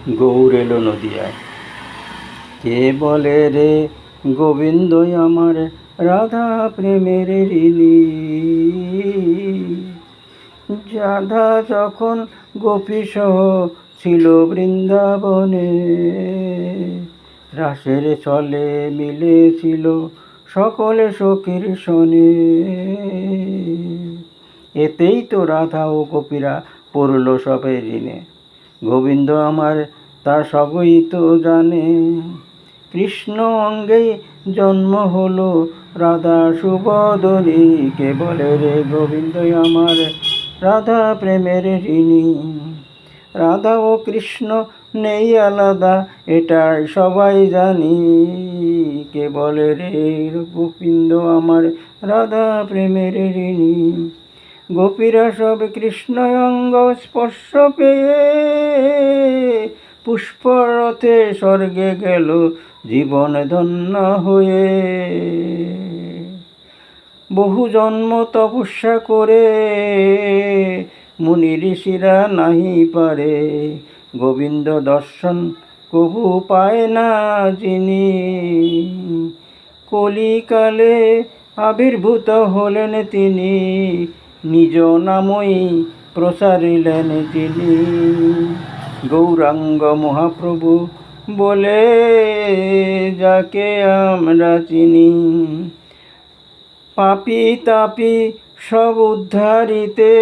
গৌর এলো নদিয়ায়। কে বলে রে গোবিন্দই আমার রাধা প্রেমের ঋণী। রাধা যখন গোপীসহ ছিল বৃন্দাবনে, রাসের চলে মিলেছিল সকলে সখীর শোনে। এতেই তো রাধা ও গোপীরা পড়ল সবে ঋণে। গোবিন্দ আমার তা সবই তো জানে। কৃষ্ণ অঙ্গেই জন্ম হলো রাধা সুবদনী। কে বলে রে গোবিন্দই আমার রাধা প্রেমের ঋণী। রাধা ও কৃষ্ণ নেই আলাদা, এটাই সবাই জানি। কে বলে রে গোবিন্দ আমার রাধা প্রেমের ঋণী। গোপীরা সব কৃষ্ণ অঙ্গ স্পর্শ পেয়ে পুষ্পরথে স্বর্গে গেল জীবন ধন্য হয়ে। বহু জন্ম তপস্যা করে মুনি ঋষিরা নাহি পারে, গোবিন্দ দর্শন কবু পায় না যিনি। কলিকালে আবির্ভূত হলেন তিনি, নিজ নামই প্রসারিলেন তিনি। গৌরাঙ্গ মহাপ্রভু বলে যাকে আমরা চিনি। পাপী তাপী সব উদ্ধারিতে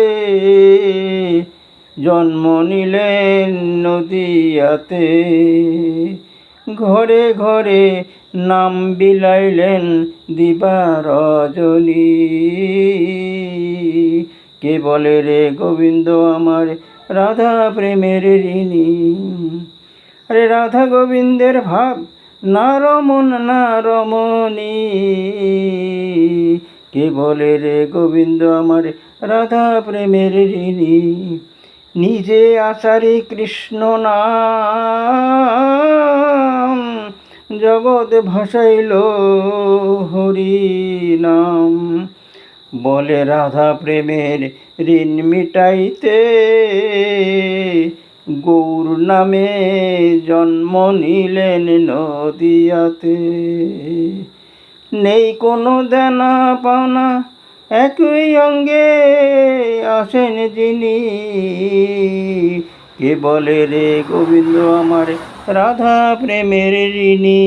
জন্ম নিলেন নদিয়াতে। ঘরে ঘরে নাম বিলাইলেন দিবা রজনী। কে বলে রে গোবিন্দ আমার রাধা প্রেমের ঋণী। আরে রাধা গোবিন্দের ভাব না রমন না রমণী। কে বলে রে গোবিন্দ আমার রাধা প্রেমের ঋণী। নিজে আচারি কৃষ্ণ নাম, জগৎ ভাসাইল হরি নাম। বলে রাধা প্রেমের ঋণ মিটাইতে গৌর নামে জন্ম নিলেন নদিয়াতে। নেই কোনো দেনা পাওনা, একই অঙ্গে আসেন যিনি। কে বলে রে গোবিন্দ আমার রাধা প্রেমের ঋণী।